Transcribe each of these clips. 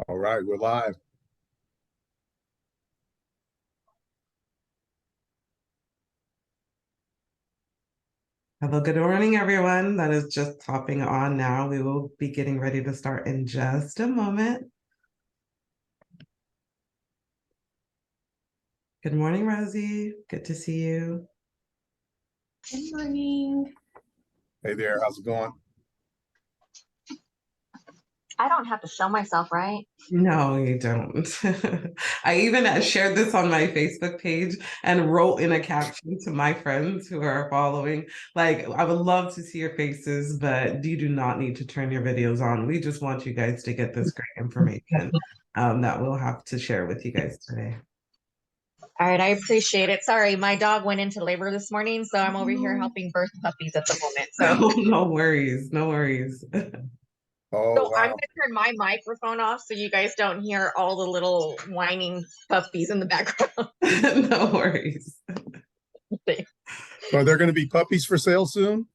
All right, we're live. Hello, good morning, everyone. That is just hopping on now. We will be getting ready to start in just a moment. Good morning, Rosie. Good to see you. Good morning. Hey there, how's it going? I don't have to show myself, right? No, you don't. I even shared this on my Facebook page and wrote in a caption to my friends who are following, like, I would love to see your faces, but you do not need to turn your videos on. We just want you guys to get this great information that we'll have to share with you guys today. All right, I appreciate it. Sorry, my dog went into labor this morning, so I'm over here helping birth puppies at the moment. So, No worries, no worries. Oh, I'm wow. gonna turn my microphone off so you guys don't hear all the little whining puppies in the background. No worries. So are there going to be puppies for sale soon?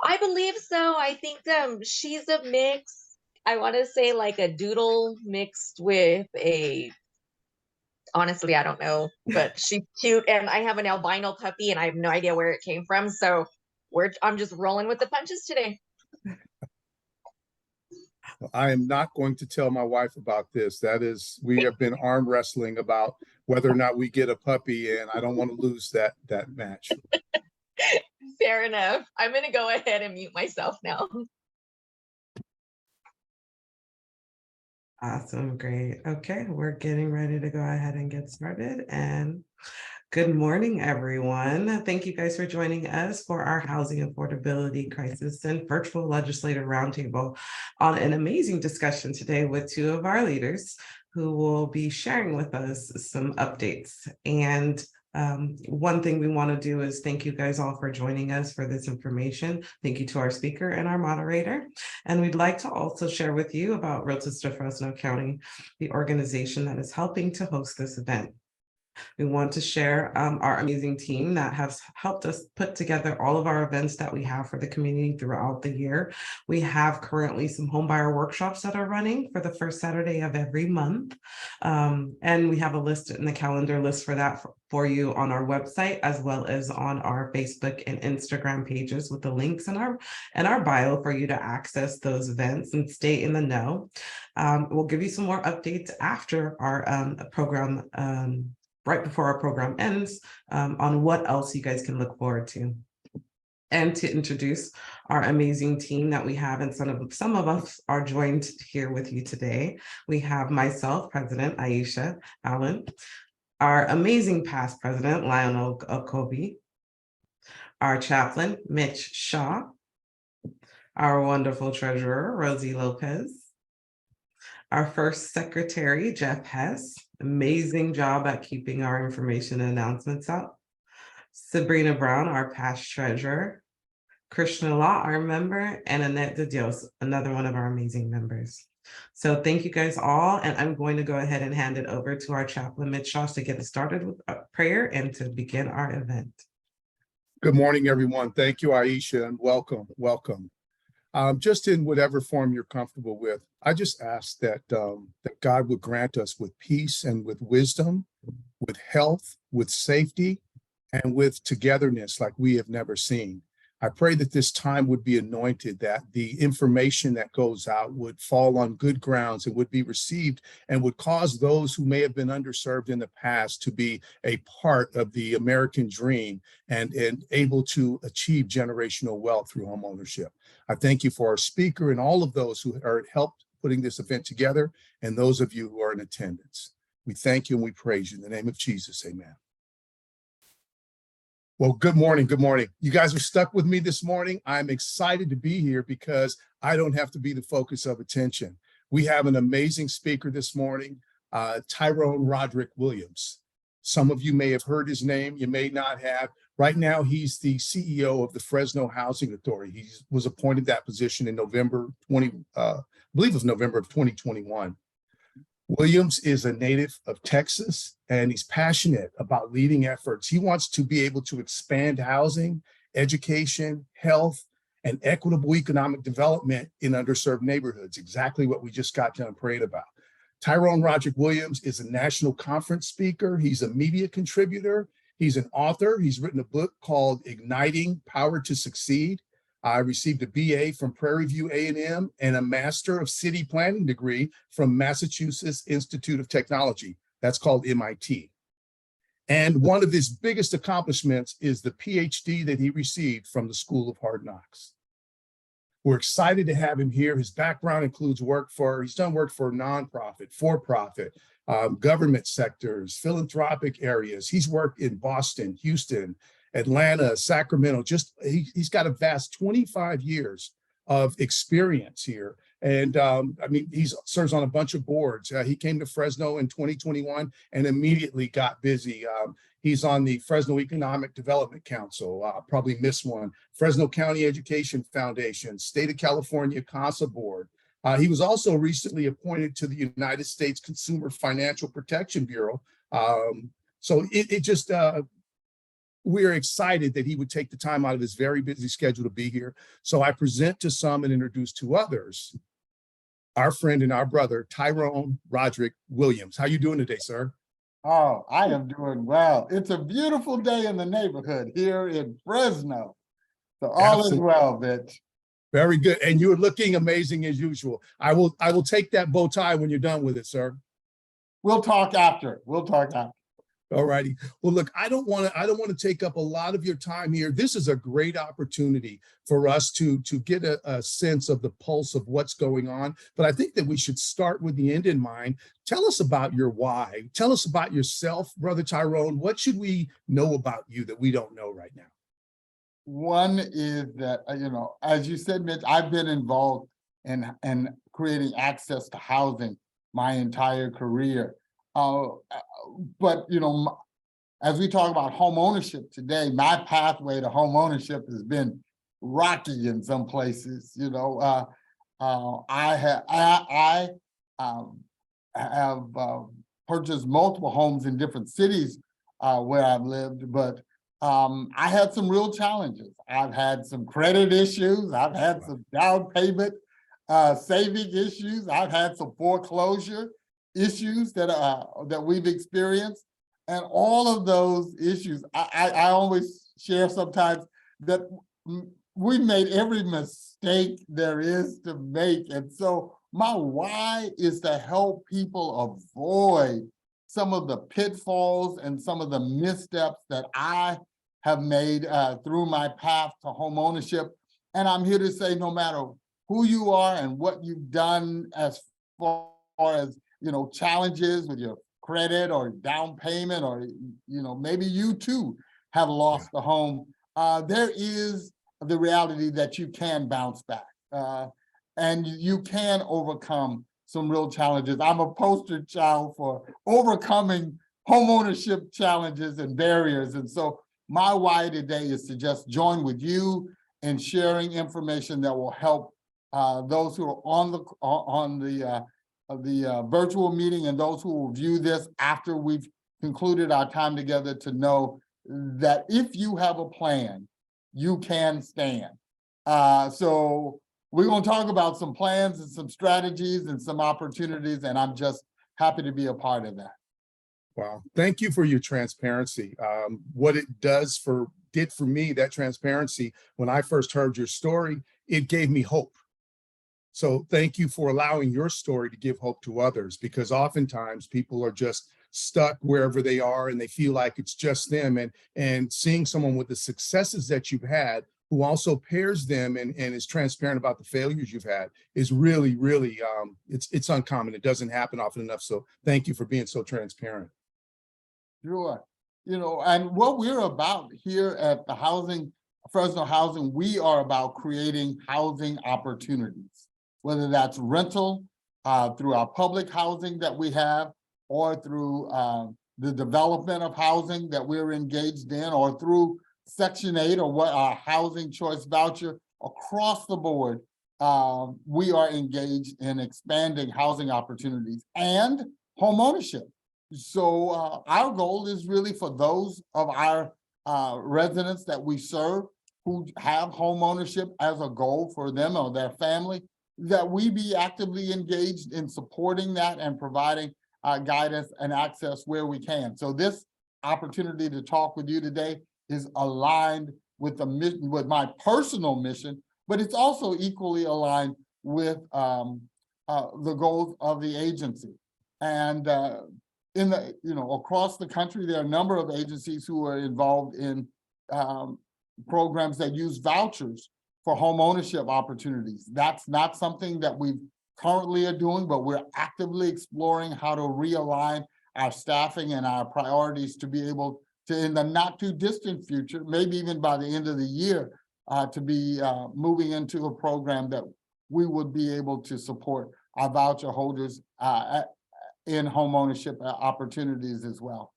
I believe so. I think she's a mix. I want to say like a doodle mixed with a. Honestly, I don't know, but she's cute, and I have an albino puppy, and I have no idea where it came from. So I'm just rolling with the punches today. I am not going to tell my wife about this. We have been arm wrestling about whether or not we get a puppy, and I don't want to lose that match. Fair enough. I'm gonna go ahead and mute myself now. Awesome, great. Okay, we're getting ready to go ahead and get started. And good morning, everyone. Thank you guys for joining us for our Housing Affordability Crisis and Virtual Legislative Roundtable on an amazing discussion today with two of our leaders who will be sharing with us some updates. And one thing we want to do is thank you guys all for joining us for this information. Thank you to our speaker and our moderator. And we'd like to also share with you about Realtist of Fresno County, the organization that is helping to host this event. We want to share our amazing team that has helped us put together all of our events that we have for the community throughout the year. We have currently some homebuyer workshops that are running for the first Saturday of every month. And we have a list in the calendar list for that for you on our website, as well as on our Facebook and Instagram pages with the links in our bio for you to access those events and stay in the know. We'll give you some more updates after our program right before our program ends, on what else you guys can look forward to. And to introduce our amazing team that we have, and some of us are joined here with you today. We have myself, President Aisha Allen, our amazing past president, Lionel Okobi, our chaplain, Mitch Shaw, our wonderful treasurer, Rosie Lopez, our first secretary, Jeff Hess, amazing job at keeping our information and announcements up. Sabrina Brown, our past treasurer. Krishna Law, our member, and Annette De Dios, another one of our amazing members. So thank you guys all, and I'm going to go ahead and hand it over to our chaplain, Mitch Shaw, to get started with a prayer and to begin our event. Good morning, everyone. Thank you, Aisha, and welcome. Just in whatever form you're comfortable with, I just ask that God would grant us with peace and with wisdom, with health, with safety, and with togetherness like we have never seen. I pray that this time would be anointed, that the information that goes out would fall on good grounds and would be received and would cause those who may have been underserved in the past to be a part of the American dream and able to achieve generational wealth through homeownership. I thank you for our speaker and all of those who are helped putting this event together, and those of you who are in attendance. We thank you and we praise you in the name of Jesus. Amen. Well, good morning. Good morning. You guys are stuck with me this morning. I'm excited to be here because I don't have to be the focus of attention. We have an amazing speaker this morning, Tyrone Roderick Williams. Some of you may have heard his name. You may not have. Right now, he's the CEO of the Fresno Housing Authority. He was appointed that position in November I believe it was November of 2021. Williams is a native of Texas, and he's passionate about leading efforts. He wants to be able to expand housing, education, health, and equitable economic development in underserved neighborhoods, exactly what we just got done praying about. Tyrone Roderick Williams is a national conference speaker. He's a media contributor. He's an author. He's written a book called Igniting Power to Succeed. I received a BA from Prairie View A&M and a Master of City Planning degree from Massachusetts Institute of Technology. That's called MIT. And one of his biggest accomplishments is the PhD that he received from the School of Hard Knocks. We're excited to have him here. His background includes he's done work for nonprofit, for-profit, government sectors, philanthropic areas. He's worked in Boston, Houston, Atlanta, Sacramento. He's got a vast 25 years of experience here. And he serves on a bunch of boards. He came to Fresno in 2021 and immediately got busy. He's on the Fresno Economic Development Council, probably missed one, Fresno County Education Foundation, State of California CASA Board. He was also recently appointed to the United States Consumer Financial Protection Bureau. We're excited that he would take the time out of his very busy schedule to be here. So I present to some and introduce to others our friend and our brother, Tyrone Roderick Williams. How you doing today, sir? Oh, I am doing well. It's a beautiful day in the neighborhood here in Fresno. So all is well, Mitch. Very good. And you're looking amazing as usual. I will take that bow tie when you're done with it, sir. We'll talk after. All righty. Well, look, I don't want to take up a lot of your time here. This is a great opportunity for us to get a sense of the pulse of what's going on. But I think that we should start with the end in mind. Tell us about your why. Tell us about yourself, Brother Tyrone. What should we know about you that we don't know right now? One is that, as you said, Mitch, I've been involved in creating access to housing my entire career. But, as we talk about home ownership today, my pathway to home ownership has been rocky in some places. I have purchased multiple homes in different cities where I've lived, but I had some real challenges. I've had some credit issues. I've had some down payment saving issues. I've had some foreclosure issues that we've experienced. And all of those issues, I always share sometimes that we made every mistake there is to make. And so my why is to help people avoid some of the pitfalls and some of the missteps that I have made through my path to home ownership. And I'm here to say, no matter who you are and what you've done as far as challenges with your credit or down payment, or maybe you too have lost a home, there is the reality that you can bounce back and you can overcome some real challenges. I'm a poster child for overcoming home ownership challenges and barriers. And so my why today is to just join with you in sharing information that will help those who are on the virtual meeting and those who will view this after we've concluded our time together, to know that if you have a plan, you can stand. So we're going to talk about some plans and some strategies and some opportunities, and I'm just happy to be a part of that. Wow. Thank you for your transparency. What it did for me, that transparency, when I first heard your story, it gave me hope. So thank you for allowing your story to give hope to others, because oftentimes people are just stuck wherever they are and they feel like it's just them. And seeing someone with the successes that you've had, who also pairs them and is transparent about the failures you've had, is really, really, it's uncommon. It doesn't happen often enough. So thank you for being so transparent. Sure. And what we're about here at the Fresno Housing, we are about creating housing opportunities, whether that's rental through our public housing that we have, or through the development of housing that we're engaged in, or through Section 8 or what our housing choice voucher. Across the board, we are engaged in expanding housing opportunities and home ownership. So our goal is really for those of our residents that we serve who have home ownership as a goal for them or their family, that we be actively engaged in supporting that and providing guidance and access where we can. So this opportunity to talk with you today is aligned with the mission, with my personal mission, but it's also equally aligned with the goals of the agency. And in the, across the country, there are a number of agencies who are involved in programs that use vouchers for home ownership opportunities. That's not something that we currently are doing, but we're actively exploring how to realign our staffing and our priorities to be able to, in the not too distant future, maybe even by the end of the year, to be moving into a program that we would be able to support our voucher holders in home ownership opportunities as well.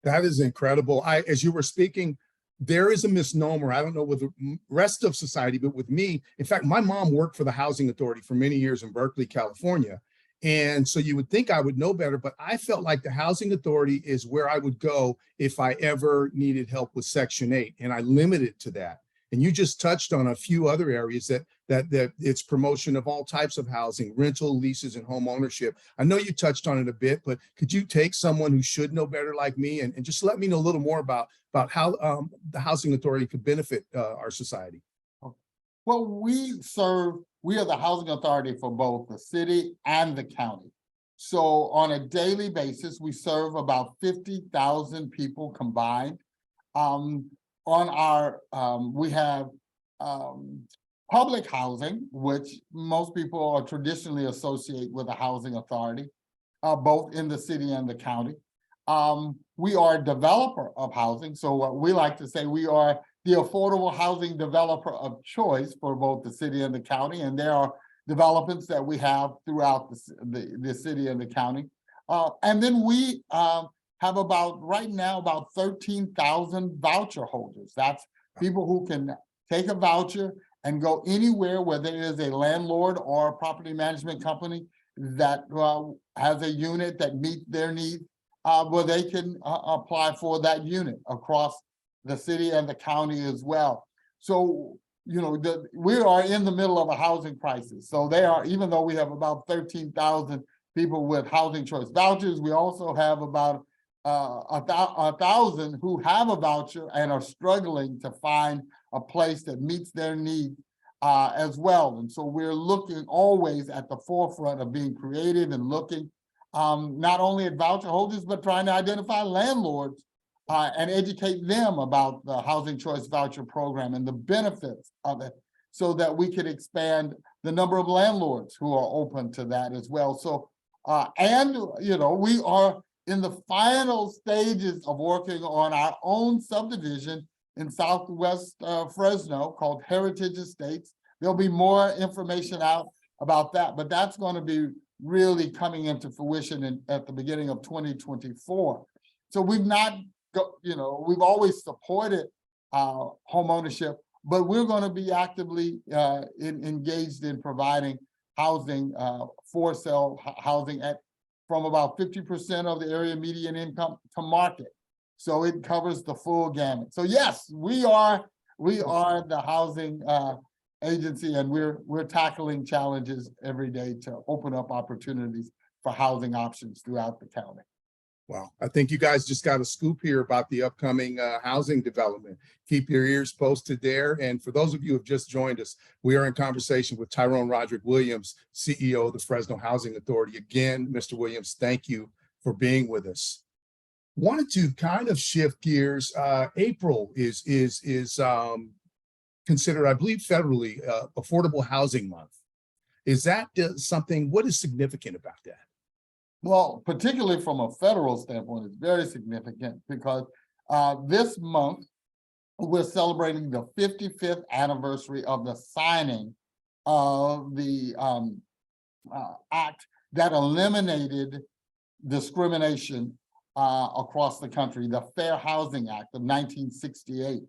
That is incredible. As you were speaking, there is a misnomer. I don't know with the rest of society, but with me, in fact, my mom worked for the Housing Authority for many years in Berkeley, California. And so you would think I would know better, but I felt like the Housing Authority is where I would go if I ever needed help with Section 8, and I limited to that. And you just touched on a few other areas that it's promotion of all types of housing, rental, leases, and home ownership. I know you touched on it a bit, but could you take someone who should know better like me and just let me know a little more about how the Housing Authority could benefit our society? Well, we are the Housing Authority for both the city and the county. So on a daily basis, we serve about 50,000 people combined. On our, we have public housing, which most people are traditionally associate with the Housing Authority, both in the city and the county. We are a developer of housing. So what we like to say, we are the affordable housing developer of choice for both the city and the county. And there are developments that we have throughout the city and the county. And then we have right now about 13,000 voucher holders. That's people who can take a voucher and go anywhere where there is a landlord or a property management company that has a unit that meets their needs, where they can apply for that unit across the city and the county as well. So, we are in the middle of a housing crisis. So even though we have about 13,000 people with housing choice vouchers, we also have about 1,000 who have a voucher and are struggling to find a place that meets their needs as well. And so we're looking always at the forefront of being creative and looking not only at voucher holders, but trying to identify landlords and educate them about the Housing Choice Voucher Program and the benefits of it, so that we could expand the number of landlords who are open to that as well. So, we are in the final stages of working on our own subdivision in Southwest Fresno called Heritage Estates. There'll be more information out about that, but that's going to be really coming into fruition at the beginning of 2024. So we've always supported home ownership, but we're going to be actively engaged in providing housing, for sale housing from about 50% of the area median income to market. So it covers the full gamut. So yes, we are the housing agency, and we're tackling challenges every day to open up opportunities for housing options throughout the county. Wow, I think you guys just got a scoop here about the upcoming housing development. Keep your ears posted there. And for those of you who have just joined us, we are in conversation with Tyrone Roderick Williams, CEO of the Fresno Housing Authority. Again, Mr. Williams, thank you for being with us. Wanted to kind of shift gears. April is considered, I believe, federally Affordable Housing Month. Is that something? What is significant about that? Well, particularly from a federal standpoint, it's very significant because this month we're celebrating the 55th anniversary of the signing of the act that eliminated discrimination across the country, the Fair Housing Act of 1968.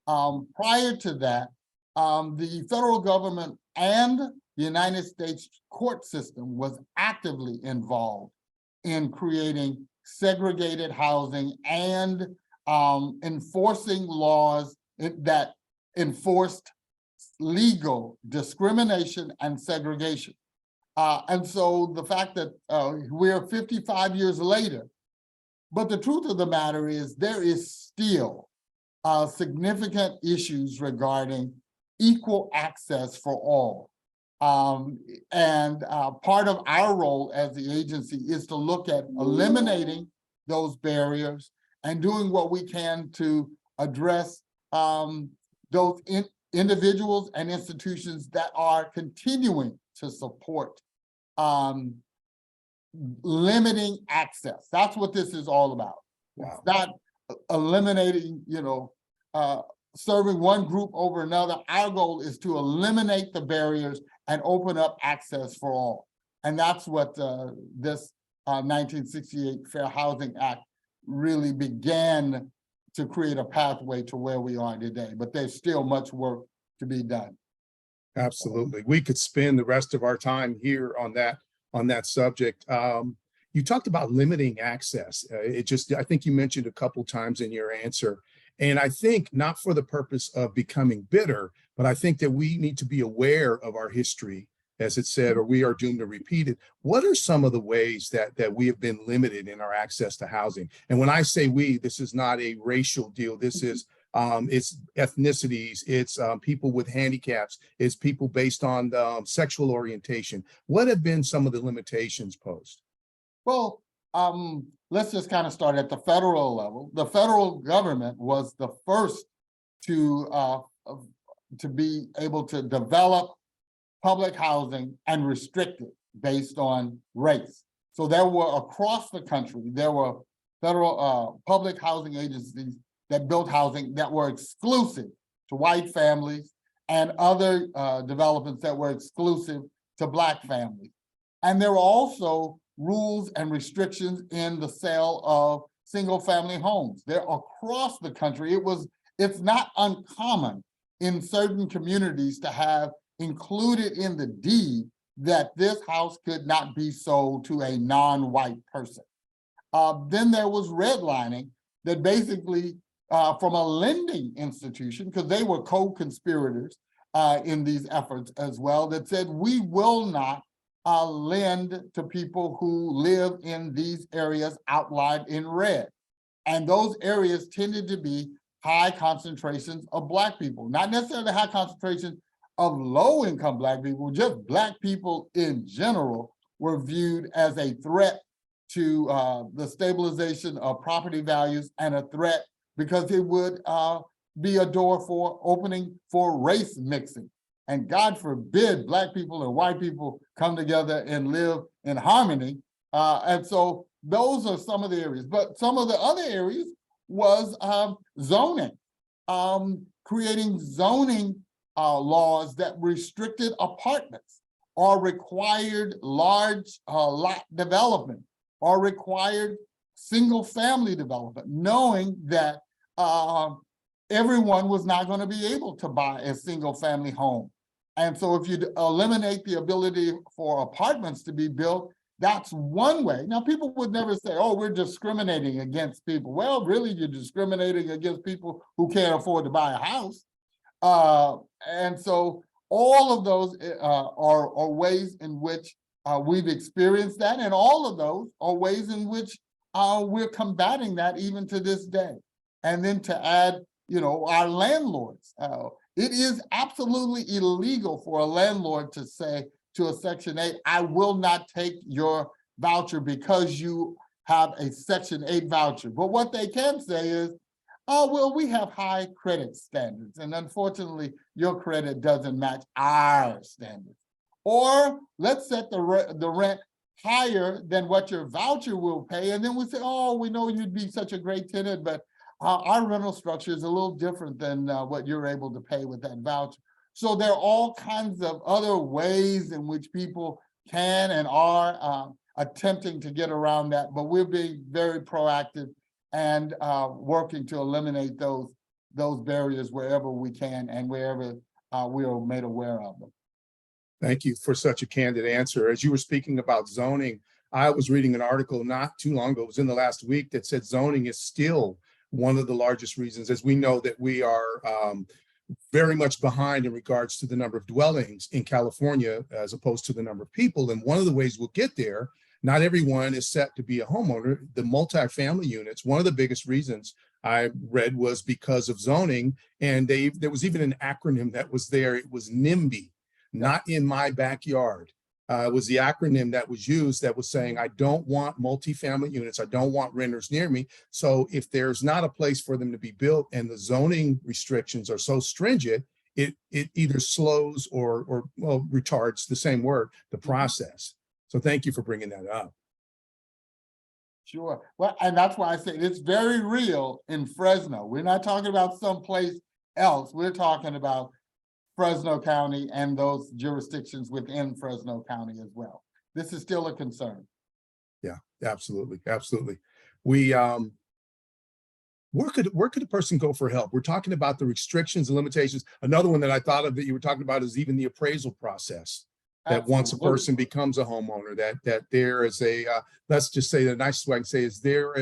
Prior to that, the federal government and the United States court system was actively involved in creating segregated housing and enforcing laws that enforced illegal discrimination and segregation. And so the fact that we're 55 years later, but the truth of the matter is there is still significant issues regarding equal access for all. Part of our role as the agency is to look at eliminating those barriers and doing what we can to address those individuals and institutions that are continuing to support limiting access. That's what this is all about. Wow. It's not eliminating, serving one group over another. Our goal is to eliminate the barriers and open up access for all. And that's what this 1968 Fair Housing Act really began to create a pathway to where we are today. But there's still much work to be done. Absolutely. We could spend the rest of our time here on that subject. You talked about limiting access. I think you mentioned a couple times in your answer. And I think not for the purpose of becoming bitter, but I think that we need to be aware of our history, as it said, or we are doomed to repeat it. What are some of the ways that we have been limited in our access to housing? And when I say we, this is not a racial deal. This is it's ethnicities, it's people with handicaps, it's people based on sexual orientation. What have been some of the limitations posed? Well, let's just kind of start at the federal level. The federal government was the first to be able to develop public housing and restrict it based on race. So there were across the country, there were federal public housing agencies that built housing that were exclusive to white families and other developments that were exclusive to Black families. And there were also rules and restrictions in the sale of single family homes. They're across the country. It's not uncommon in certain communities to have included in the deed that this house could not be sold to a non-white person. Then there was redlining that basically from a lending institution, because they were co-conspirators in these efforts as well, that said, we will not lend to people who live in these areas outlined in red. And those areas tended to be high concentrations of Black people, not necessarily high concentrations of low-income Black people, just Black people in general were viewed as a threat to the stabilization of property values and a threat because it would be a door for opening for race mixing. And God forbid Black people and white people come together and live in harmony. And so those are some of the areas. But some of the other areas was zoning, creating zoning laws that restricted apartments or required large lot development or required single family development, knowing that everyone was not going to be able to buy a single family home. And so if you eliminate the ability for apartments to be built, that's one way. Now, people would never say, oh, we're discriminating against people. Well, really, you're discriminating against people who can't afford to buy a house. And so all of those are ways in which we've experienced that. And all of those are ways in which we're combating that even to this day. And then to add, our landlords. It is absolutely illegal for a landlord to say to a Section 8, I will not take your voucher because you have a Section 8 voucher. But what they can say is, oh, well, we have high credit standards, and unfortunately, your credit doesn't match our standards. Or let's set the rent higher than what your voucher will pay, and then we say, oh, we know you'd be such a great tenant, but our rental structure is a little different than what you're able to pay with that voucher. So there are all kinds of other ways in which people can and are attempting to get around that, but we're being very proactive and working to eliminate those barriers wherever we can and wherever we are made aware of them. Thank you for such a candid answer. As you were speaking about zoning, I was reading an article not too long ago, it was in the last week, that said zoning is still one of the largest reasons, as we know that we are very much behind in regards to the number of dwellings in California as opposed to the number of people. And one of the ways we'll get there, not everyone is set to be a homeowner. The multifamily units, one of the biggest reasons I read was because of zoning. And there was even an acronym that was there. It was NIMBY, not in my backyard. Was the acronym that was used that was saying, I don't want multifamily units. I don't want renters near me. So if there's not a place for them to be built and the zoning restrictions are so stringent, it either slows or well, retards, the same word, the process. So thank you for bringing that up. Sure. Well, and that's why I say it's very real in Fresno. We're not talking about someplace else. We're talking about Fresno County and those jurisdictions within Fresno County as well. This is still a concern. Yeah, absolutely. Absolutely. We, where could a person go for help? We're talking about the restrictions and limitations. Another one that I thought of that you were talking about is even the appraisal process. That Absolutely. Once a person becomes a homeowner, that there is a, let's just say the nicest way I can say is there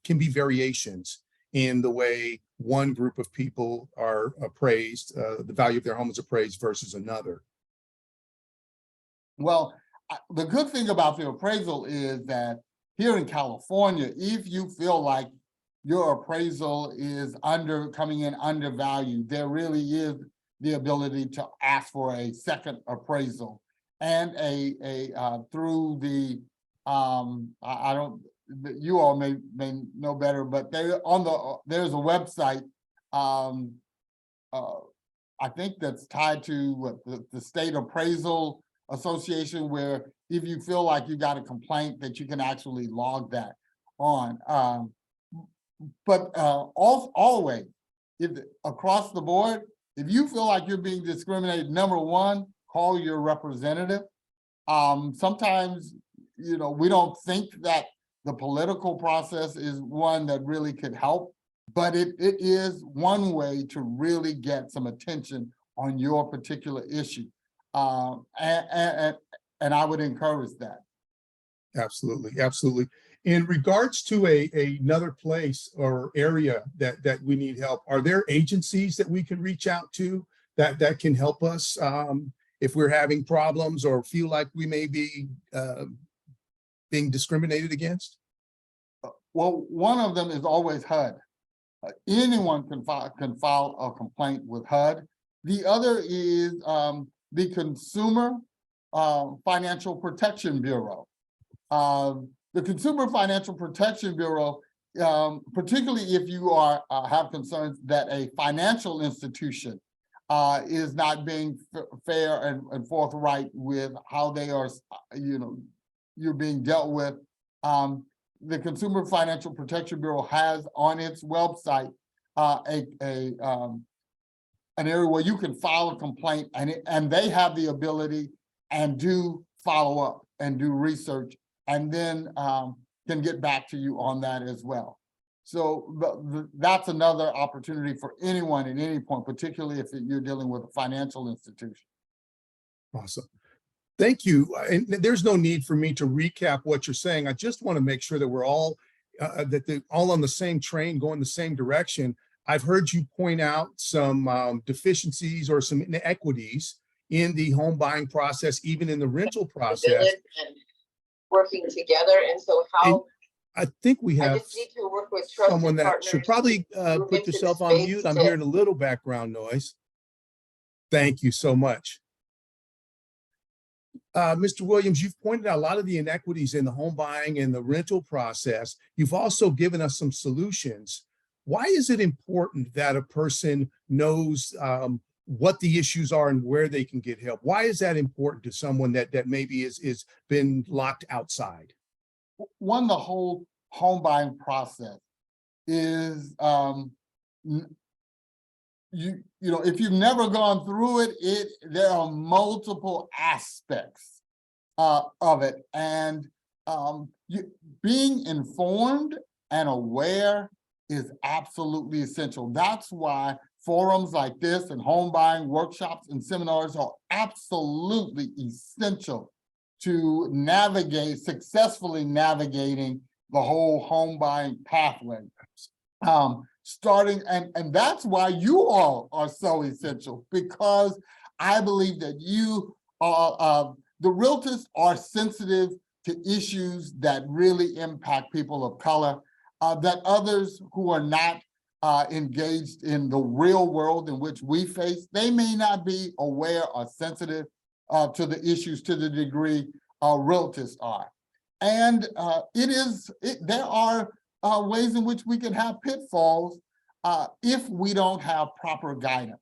can be variations in the way one group of people are appraised, the value of their home is appraised versus another. Well, the good thing about the appraisal is that here in California, if you feel like your appraisal is coming in undervalued, there really is the ability to ask for a second appraisal and through the I don't, you all may know better, but there's a website I think that's tied to the State Appraisal Association, where if you feel like you got a complaint that you can actually log that on. But always, if across the board, if you feel like you're being discriminated, number one, call your representative. Sometimes, you know, we don't think that the political process is one that really could help, but it is one way to really get some attention on your particular issue. And I would encourage that. Absolutely, absolutely. In regards to another place or area that we need help, are there agencies that we can reach out to that can help us if we're having problems or feel like we may be being discriminated against? Well, one of them is always HUD. Anyone can file a complaint with HUD. The other is the Consumer Financial Protection Bureau. The Consumer Financial Protection Bureau, particularly if you have concerns that a financial institution is not being fair and forthright with how they are, you're being dealt with. The Consumer Financial Protection Bureau has on its website an area where you can file a complaint, and they have the ability and do follow up and do research, and then can get back to you on that as well. So that's another opportunity for anyone at any point, particularly if you're dealing with a financial institution. Awesome. Thank you. And there's no need for me to recap what you're saying. I just want to make sure that we're all all on the same train, going the same direction. I've heard you point out some deficiencies or some inequities in the home buying process, even in the rental process. And working together, and so how I think we have need to work with someone that should probably put yourself on mute. I'm hearing a little background noise. Thank you so much. Mr. Williams, you've pointed out a lot of the inequities in the home buying and the rental process. You've also given us some solutions. Why is it important that a person knows what the issues are and where they can get help? Why is that important to someone that maybe is been locked outside? One, the whole home buying process is, if you've never gone through it, there are multiple aspects of it, and being informed and aware is absolutely essential. That's why forums like this and home buying workshops and seminars are absolutely essential to successfully navigating the whole home buying pathway. starting, and that's why you all are so essential, because I believe that you are, the realtors are sensitive to issues that really impact people of color, that others who are not engaged in the real world in which we face, they may not be aware or sensitive to the issues to the degree realtors are. And there are ways in which we can have pitfalls if we don't have proper guidance.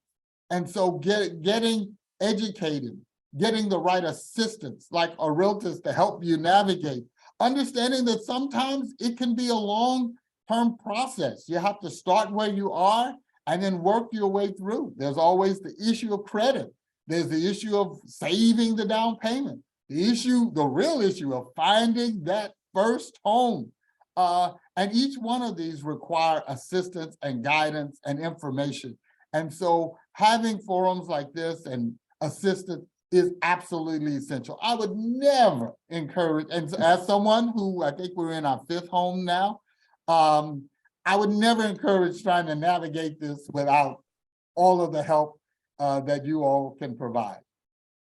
And so getting educated, getting the right assistance, like a realtor to help you navigate, understanding that sometimes it can be a long-term process. You have to start where you are and then work your way through. There's always the issue of credit. There's the issue of saving the down payment. The real issue of finding that first home. And each one of these require assistance and guidance and information. And so having forums like this and assistance is absolutely essential. I would never encourage, and as someone who, I think we're in our 5th home now, I would never encourage trying to navigate this without all of the help that you all can provide.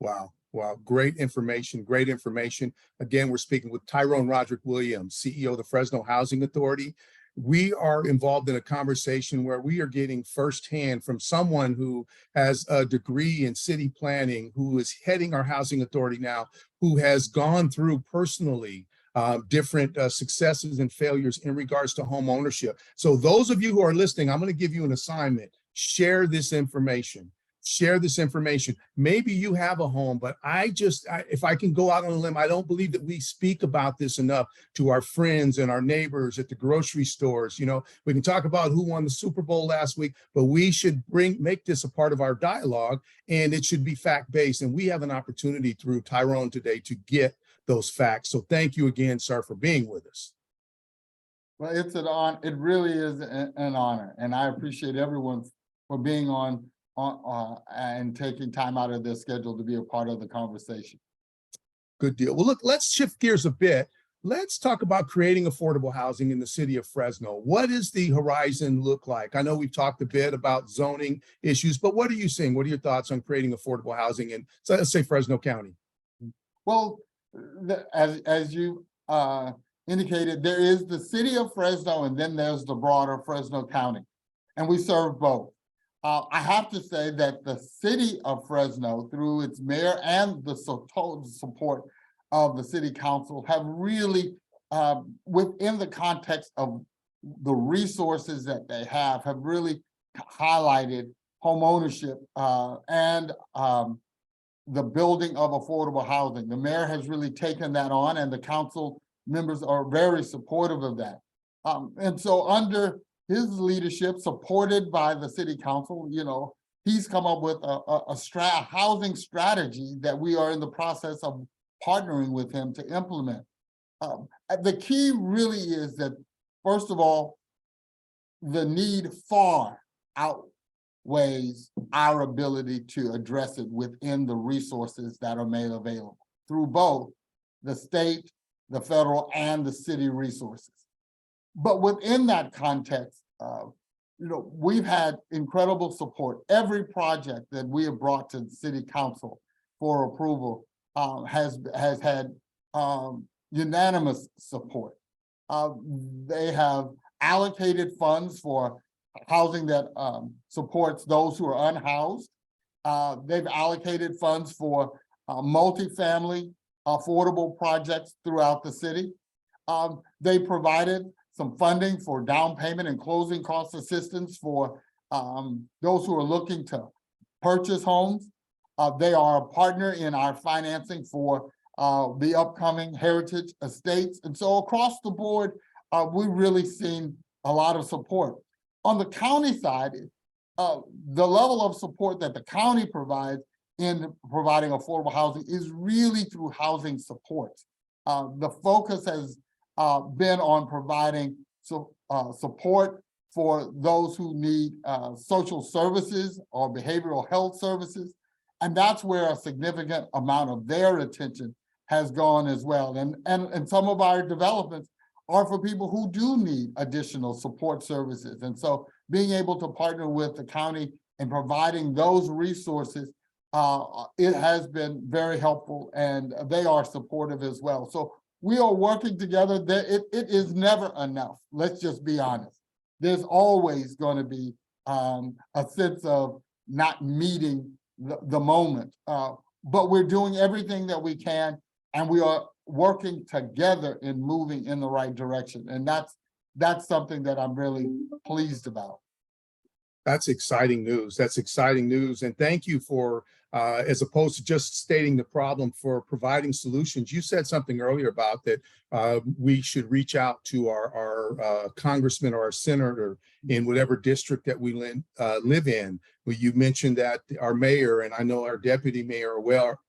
Wow. Wow. Great information. Great information. Again, we're speaking with Tyrone Roderick Williams, CEO of the Fresno Housing Authority. We are involved in a conversation where we are getting firsthand from someone who has a degree in city planning, who is heading our housing authority now, who has gone through personally different successes and failures in regards to home ownership. So those of you who are listening, I'm going to give you an assignment. Share this information. Share this information. Maybe you have a home, but if I can go out on a limb, I don't believe that we speak about this enough to our friends and our neighbors at the grocery stores. You know, we can talk about who won the Super Bowl last week, but we should make this a part of our dialogue, and it should be fact-based. And we have an opportunity through Tyrone today to get those facts. So thank you again, sir, for being with us. Well, it's an honor. It really is an honor, and I appreciate everyone for being on and taking time out of their schedule to be a part of the conversation. Good deal. Well, look, let's shift gears a bit. Let's talk about creating affordable housing in the city of Fresno. What does the horizon look like? I know we've talked a bit about zoning issues, but what are you seeing? What are your thoughts on creating affordable housing in, so let's say, Fresno County? Well, as you indicated, there is the city of Fresno, and then there's the broader Fresno County, and we serve both. I have to say that the city of Fresno, through its mayor and the total support of the city council, have really, within the context of the resources that they have really highlighted home ownership and the building of affordable housing. The mayor has really taken that on, and the council members are very supportive of that. And so under his leadership, supported by the city council, you know, he's come up with a housing strategy that we are in the process of partnering with him to implement. The key really is that, first of all, the need far outweighs our ability to address it within the resources that are made available through both the state, the federal, and the city resources. But within that context, you know, we've had incredible support. Every project that we have brought to the city council for approval has had unanimous support. They have allocated funds for housing that supports those who are unhoused. They've allocated funds for multifamily affordable projects throughout the city. They provided some funding for down payment and closing cost assistance for those who are looking to purchase homes. They are a partner in our financing for the upcoming heritage estates. And so across the board, we've really seen a lot of support. On the county side, the level of support that the county provides in providing affordable housing is really through housing supports. The focus has been on providing support for those who need social services or behavioral health services. And that's where a significant amount of their attention has gone as well. And some of our developments are for people who do need additional support services. And so being able to partner with the county and providing those resources, it has been very helpful, and they are supportive as well. So we are working together. It is never enough. Let's just be honest. There's always going to be a sense of not meeting the moment, but we're doing everything that we can, and we are working together in moving in the right direction. And that's something that I'm really pleased about. That's exciting news. That's exciting news. And thank you for, as opposed to just stating the problem, for providing solutions. You said something earlier about that we should reach out to our congressman or our senator in whatever district that we live in. Well, you mentioned that our mayor, and I know our deputy mayor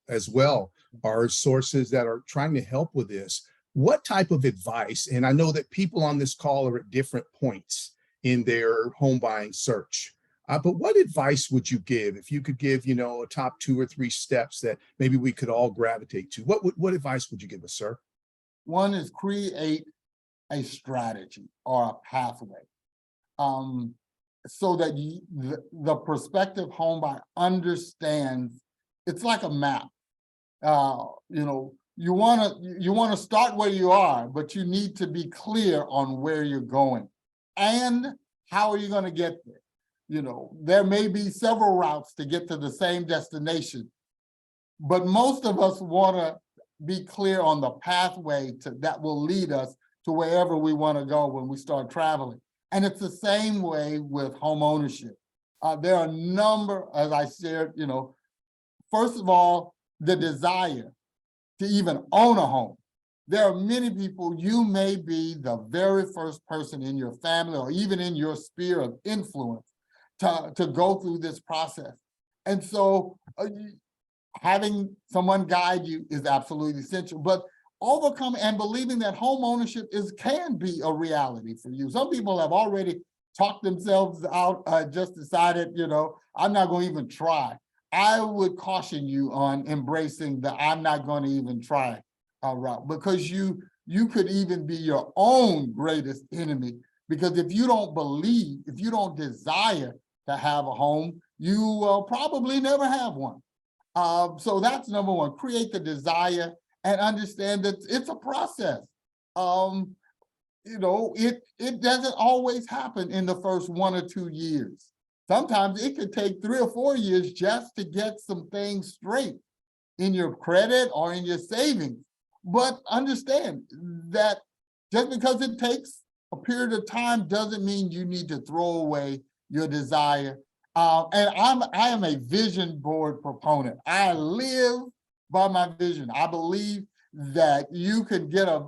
as well, are sources that are trying to help with this. What type of advice, and I know that people on this call are at different points in their home buying search. But what advice would you give if you could give, a top 2 or 3 steps that maybe we could all gravitate to? What advice would you give us, sir? One is create a strategy or a pathway, so that the prospective home buyer understands. It's like a map. You want to start where you are, but you need to be clear on where you're going. And how are you going to get there? There may be several routes to get to the same destination, but most of us want to be clear on the pathway that will lead us to wherever we want to go when we start traveling. And it's the same way with home ownership. There are a number, as I shared, first of all, the desire to even own a home. There are many people, you may be the very first person in your family or even in your sphere of influence to go through this process. And so having someone guide you is absolutely essential, but overcome and believing that home ownership can be a reality for you. Some people have already talked themselves out, just decided, I'm not going to even try. I would caution you on embracing the I'm not going to even try route, because you could even be your own greatest enemy, because if you don't believe, if you don't desire to have a home, you will probably never have one. So that's number one, create the desire and understand that it's a process. It doesn't always happen in the first 1 or 2 years. Sometimes it could take 3 or 4 years just to get some things straight in your credit or in your savings. But understand that just because it takes a period of time doesn't mean you need to throw away your desire. And I am a vision board proponent. I live by my vision. I believe that you can get a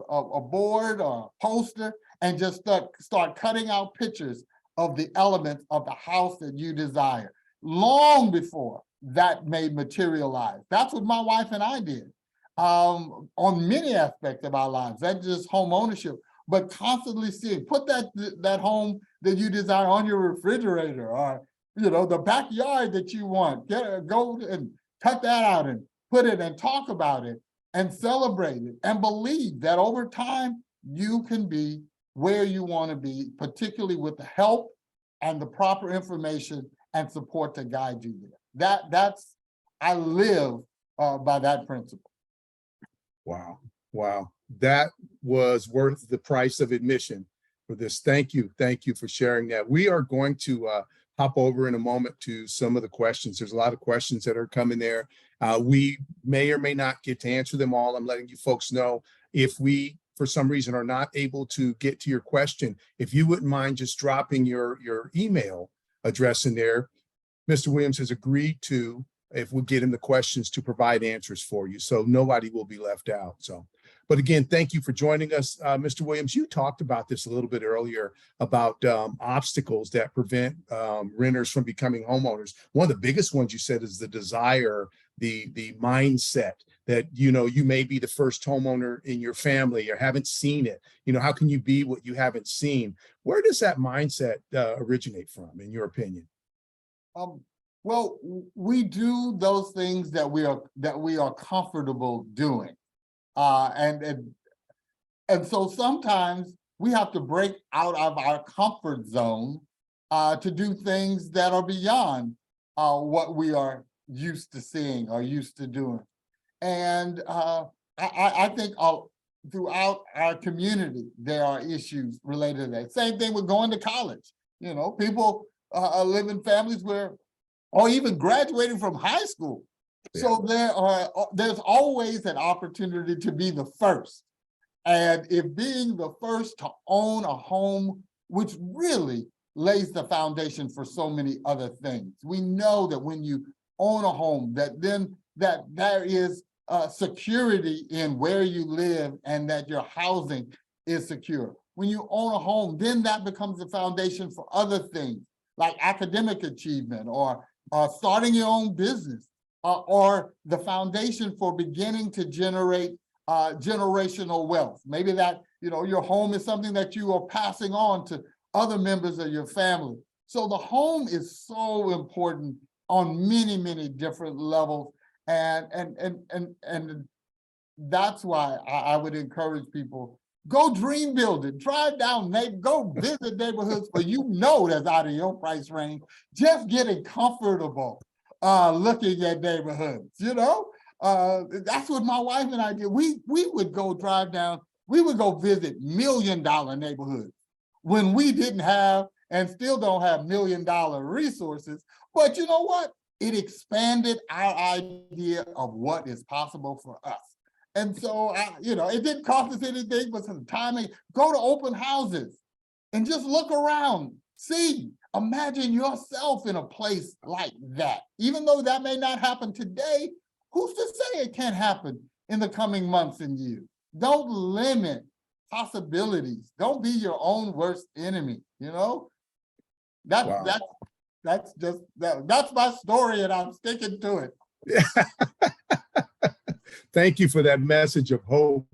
board or a poster and just start cutting out pictures of the elements of the house that you desire long before that may materialize. That's what my wife and I did on many aspects of our lives. That's just home ownership, but constantly seeing, put that home that you desire on your refrigerator, or the backyard that you want. Go and cut that out and put it and talk about it and celebrate it and believe that over time you can be where you want to be, particularly with the help and the proper information and support to guide you there. I live by that principle. Wow. That was worth the price of admission for this. Thank you for sharing that. We are going to hop over in a moment to some of the questions. There's a lot of questions that are coming there. We may or may not get to answer them all. I'm letting you folks know, if we for some reason are not able to get to your question, if you wouldn't mind just dropping your email address in there. Mr. Williams has agreed to, if we get him the questions, to provide answers for you, so nobody will be left out. But again, thank you for joining us. Mr. Williams, you talked about this a little bit earlier about obstacles that prevent renters from becoming homeowners. One of the biggest ones you said is the desire, the mindset that, you may be the first homeowner in your family or haven't seen it. How can you be what you haven't seen? Where does that mindset originate from, in your opinion? Well, we do those things that we are comfortable doing. And And so sometimes we have to break out of our comfort zone to do things that are beyond what we are used to seeing or used to doing. And I think throughout our community, there are issues related to that. Same thing with going to college. You know, people live in families where, or even graduating from high school. Yeah. So there's always an opportunity to be the first. And if being the first to own a home, which really lays the foundation for so many other things. We know that when you own a home, that there is security in where you live and that your housing is secure. When you own a home, then that becomes the foundation for other things like academic achievement or starting your own business or the foundation for beginning to generate generational wealth. Maybe that, you know, your home is something that you are passing on to other members of your family. So the home is so important on many, many different levels. And that's why I would encourage people, go dream building, drive down, go visit neighborhoods where you know that's out of your price range, just getting comfortable looking at neighborhoods, you know? That's what my wife and I did. We would go drive down, we would go visit $1 million neighborhoods when we didn't have and still don't have $1 million resources. But you know what? It expanded our idea of what is possible for us. And so, you know, it didn't cost us anything but some time. Go to open houses and just look around, see, imagine yourself in a place like that. Even though that may not happen today, who's to say it can't happen in the coming months and years? Don't limit possibilities. Don't be your own worst enemy, you know? That's my story and I'm sticking to it. Thank you for that message of hope.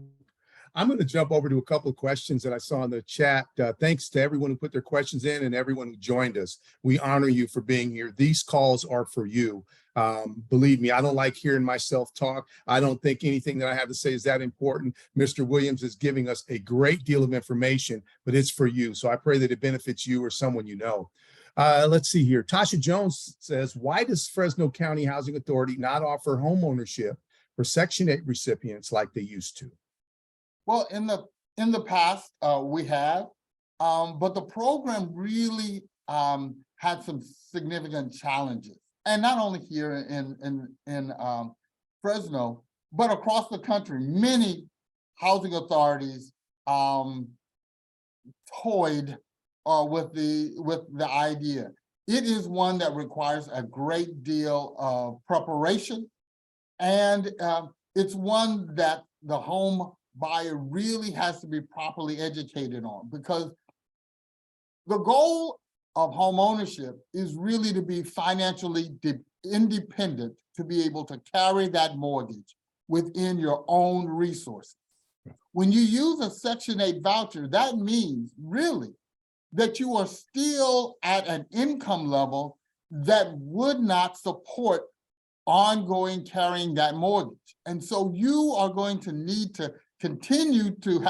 I'm going to jump over to a couple of questions that I saw in the chat. Thanks to everyone who put their questions in and everyone who joined us. We honor you for being here. These calls are for you. Believe me, I don't like hearing myself talk. I don't think anything that I have to say is that important. Mr. Williams is giving us a great deal of information, but it's for you. So I pray that it benefits you or someone you know. Let's see here. Tasha Jones says, why does Fresno County Housing Authority not offer home ownership for Section 8 recipients like they used to? Well, in the past, we have, but the program really had some significant challenges, and not only here in Fresno, but across the country. Many housing authorities toyed with the idea. It is one that requires a great deal of preparation, and it's one that the home buyer really has to be properly educated on, because the goal of home ownership is really to be financially independent, to be able to carry that mortgage within your own resources. When you use a Section 8 voucher, that means really that you are still at an income level that would not support ongoing carrying that mortgage. And so you are going to need to continue to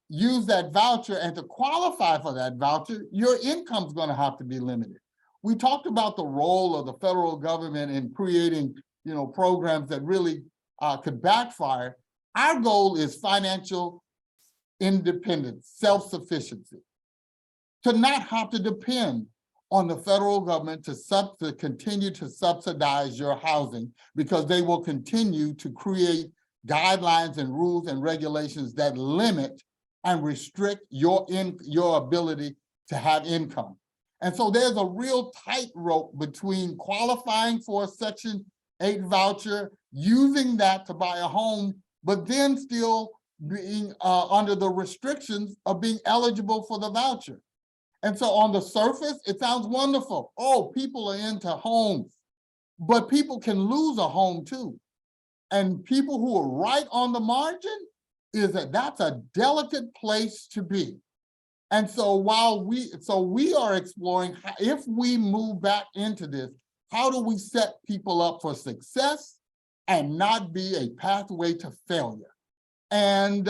use that voucher, and to qualify for that voucher, your income's going to have to be limited. We talked about the role of the federal government in creating, you know, programs that really could backfire. Our goal is financial independence, self-sufficiency, to not have to depend on the federal government to continue to subsidize your housing, because they will continue to create guidelines and rules and regulations that limit and restrict your ability to have income. And so there's a real tightrope between qualifying for a Section 8 voucher, using that to buy a home, but then still being under the restrictions of being eligible for the voucher. And so on the surface, it sounds wonderful. Oh, people are into homes, but people can lose a home too. And people who are right on the margin, that's a delicate place to be. And so we are exploring, if we move back into this, how do we set people up for success and not be a pathway to failure? And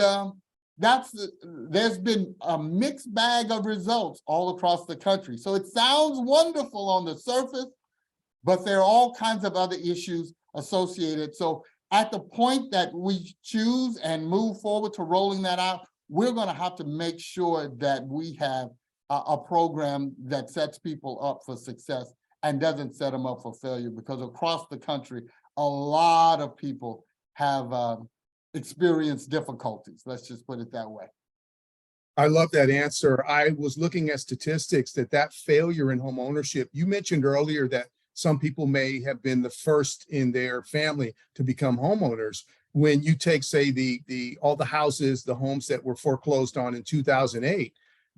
there's been a mixed bag of results all across the country. So it sounds wonderful on the surface, but there are all kinds of other issues associated. So at the point that we choose and move forward to rolling that out, we're going to have to make sure that we have a program that sets people up for success and doesn't set them up for failure, because across the country, a lot of people have experienced difficulties. Let's just put it that way. I love that answer. I was looking at statistics that failure in home ownership, you mentioned earlier that some people may have been the first in their family to become homeowners. When you take, say, all the houses, the homes that were foreclosed on in 2008,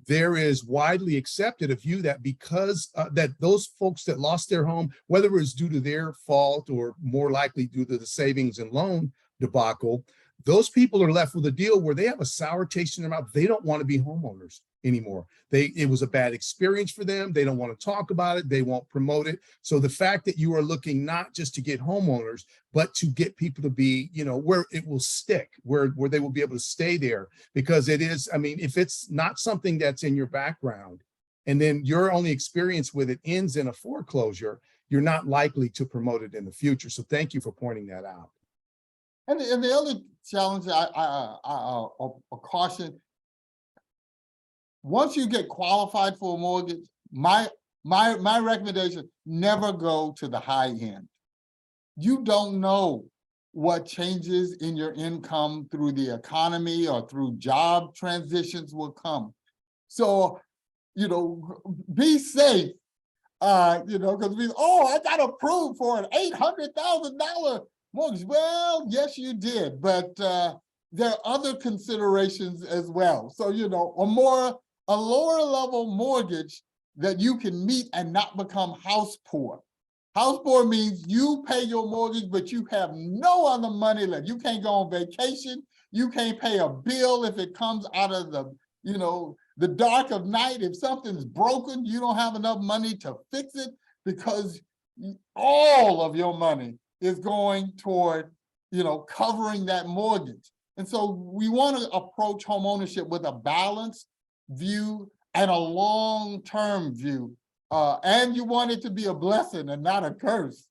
there is widely accepted a view that because that those folks that lost their home, whether it was due to their fault or more likely due to the savings and loan debacle, those people are left with a deal where they have a sour taste in their mouth. They don't want to be homeowners anymore. It was a bad experience for them. They don't want to talk about it. They won't promote it. So the fact that you are looking not just to get homeowners, but to get people to be, where it will stick, where they will be able to stay there, because it is, I mean, if it's not something that's in your background and then your only experience with it ends in a foreclosure, you're not likely to promote it in the future. So thank you for pointing that out. And the other challenge, I caution, once you get qualified for a mortgage, my recommendation, never go to the high end. You don't know what changes in your income through the economy or through job transitions will come. So, be safe, because I got approved for an $800,000 mortgage. Well, yes, you did, but there are other considerations as well. So, a lower level mortgage that you can meet and not become house poor. House poor means you pay your mortgage, but you have no other money left. You can't go on vacation. You can't pay a bill if it comes out of the dark of night. If something's broken, you don't have enough money to fix it, because all of your money is going toward, covering that mortgage. And so we want to approach home ownership with a balanced view and a long-term view. And you want it to be a blessing and not a curse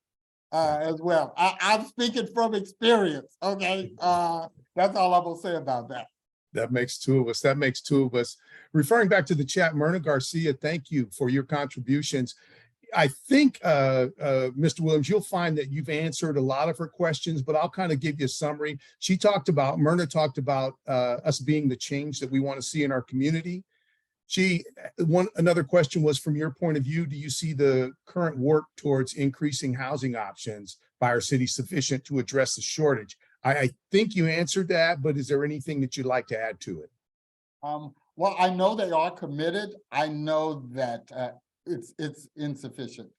as well. I'm speaking from experience, okay? That's all I'm gonna say about that. That makes two of us. That makes two of us. Referring back to the chat, Myrna Garcia, thank you for your contributions. I think, Mr. Williams, you'll find that you've answered a lot of her questions, but I'll kind of give you a summary. Myrna talked about us being the change that we want to see in our community. Another question was, from your point of view, do you see the current work towards increasing housing options by our city sufficient to address the shortage? I think you answered that, but is there anything that you'd like to add to it? Well, I know they are committed. I know that it's insufficient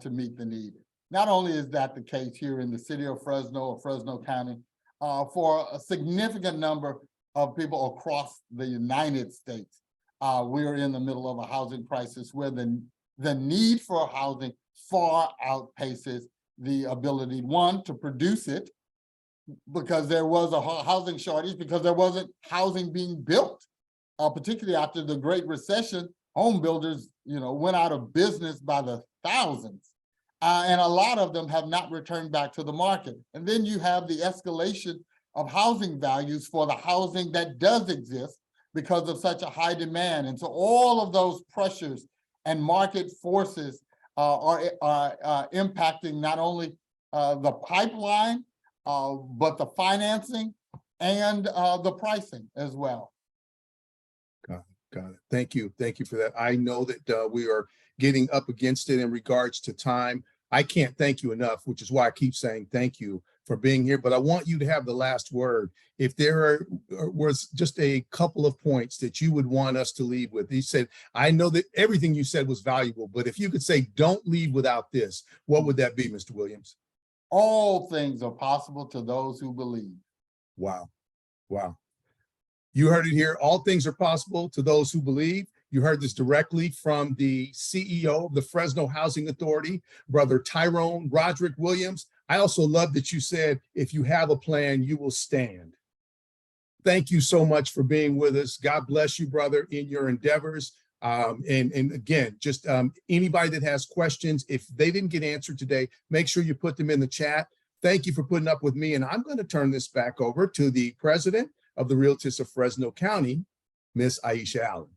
to meet the need. Not only is that the case here in the city of Fresno or Fresno County, for a significant number of people across the United States, we're in the middle of a housing crisis where the need for housing far outpaces the ability, one, to produce it, because there was a housing shortage, because there wasn't housing being built, particularly after the Great Recession. Home builders, went out of business by the thousands, and a lot of them have not returned back to the market. And then you have the escalation of housing values for the housing that does exist because of such a high demand. And so all of those pressures and market forces are impacting not only the pipeline, but the financing and the pricing as well. Got it. Thank you. Thank you for that. I know that we are getting up against it in regards to time. I can't thank you enough, which is why I keep saying thank you for being here. But I want you to have the last word. If there was just a couple of points that you would want us to leave with, you said, I know that everything you said was valuable, but if you could say, don't leave without this, what would that be, Mr. Williams? All things are possible to those who believe. Wow. Wow. You heard it here. All things are possible to those who believe. You heard this directly from the CEO of the Fresno Housing Authority, Brother Tyrone Roderick Williams. I also love that you said, if you have a plan, you will stand. thank you so much for being with us. God bless you, brother, in your endeavors. And again, just anybody that has questions, if they didn't get answered today, make sure you put them in the chat. Thank you for putting up with me. And I'm going to turn this back over to the president of the Realtist of Fresno County, Miss Aisha Allen.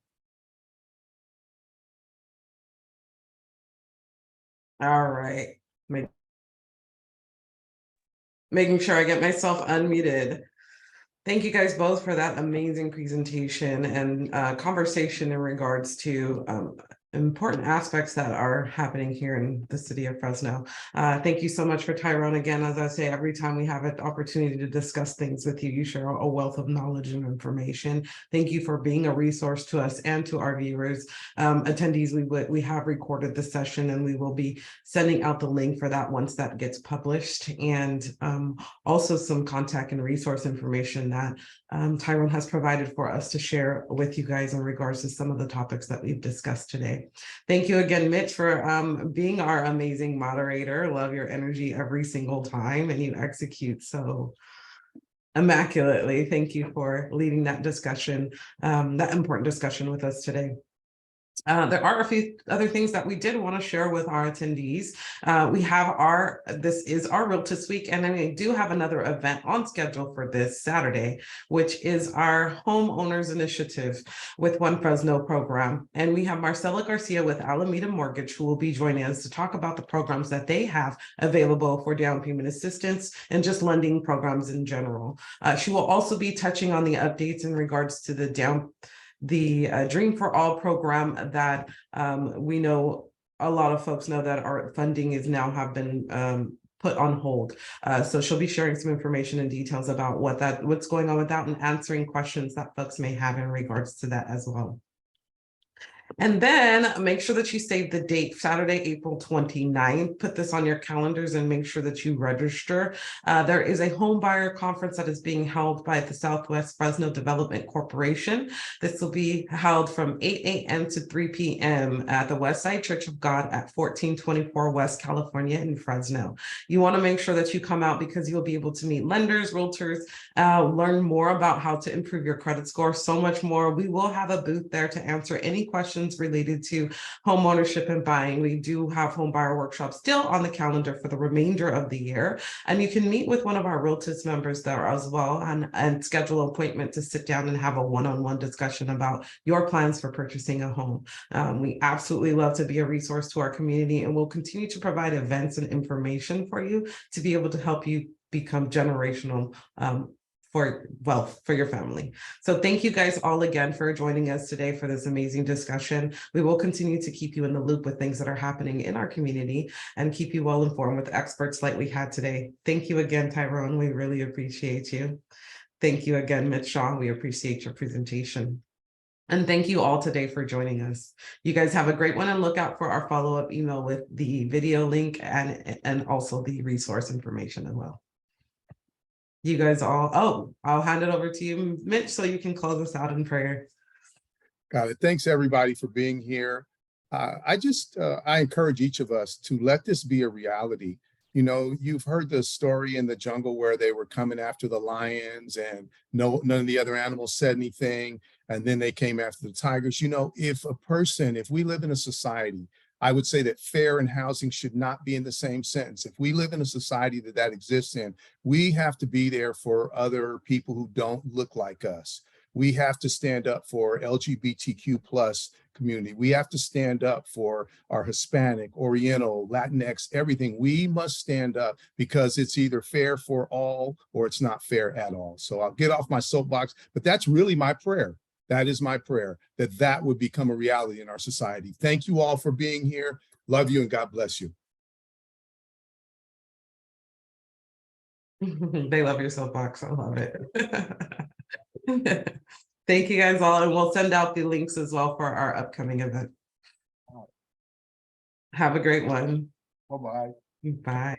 All right. Making sure I get myself unmuted. Thank you guys both for that amazing presentation and conversation in regards to important aspects that are happening here in the city of Fresno. Thank you so much for Tyrone. Again, as I say, every time we have an opportunity to discuss things with you, you share a wealth of knowledge and information. Thank you for being a resource to us and to our viewers. Attendees, we have recorded the session and we will be sending out the link for that once that gets published, and also some contact and resource information that Tyrone has provided for us to share with you guys in regards to some of the topics that we've discussed today. Thank you again, Mitch, for being our amazing moderator. Love your energy every single time, and you execute so immaculately. Thank you for leading that discussion, that important discussion with us today. There are a few other things that we did want to share with our attendees. We have this is our Realtist Week, and then we do have another event on schedule for this Saturday, which is our Homeowners Initiative with One Fresno program. And we have Marcela Garcia with Alameda Mortgage, who will be joining us to talk about the programs that they have available for down payment assistance and just lending programs in general. She will also be touching on the updates in regards to the Dream for All program that we know a lot of folks know that our funding is now have been put on hold. So she'll be sharing some information and details about what's going on with that and answering questions that folks may have in regards to that as well. And then make sure that you save the date, Saturday, April 29th. Put this on your calendars and make sure that you register. There is a home buyer conference that is being held by the Southwest Fresno Development Corporation. This will be held from 8 a.m. to 3 p.m. at the Westside Church of God at 1424 West California in Fresno. You want to make sure that you come out because you'll be able to meet lenders, realtors, learn more about how to improve your credit score, so much more. We will have a booth there to answer any questions related to home ownership and buying. We do have home buyer workshops still on the calendar for the remainder of the year. And you can meet with one of our Realtist members there as well and schedule an appointment to sit down and have a one-on-one discussion about your plans for purchasing a home. We absolutely love to be a resource to our community, and we'll continue to provide events and information for you to be able to help you become generational for wealth for your family. So thank you guys all again for joining us today for this amazing discussion. We will continue to keep you in the loop with things that are happening in our community and keep you well informed with experts like we had today. Thank you again, Tyrone. We really appreciate you. Thank you again, Mitch Shaw. We appreciate your presentation. And thank you all today for joining us. You guys have a great one, and look out for our follow-up email with the video link and also the resource information as well. You guys all, I'll hand it over to you, Mitch, so you can close us out in prayer. Got it. Thanks everybody for being here. I encourage each of us to let this be a reality. You know, you've heard the story in the jungle where they were coming after the lions and none of the other animals said anything. And then they came after the tigers. You know, if we live in a society, I would say that fair and housing should not be in the same sentence. If we live in a society that exists in, we have to be there for other people who don't look like us. We have to stand up for LGBTQ plus community. We have to stand up for our Hispanic, Oriental, Latinx, everything. We must stand up because it's either fair for all or it's not fair at all. So I'll get off my soapbox, but that's really my prayer. That is my prayer, that would become a reality in our society. Thank you all for being here. Love you and God bless you. They love your soapbox. I love it. Thank you guys all, and we'll send out the links as well for our upcoming event. Have a great one. Bye-bye. Bye.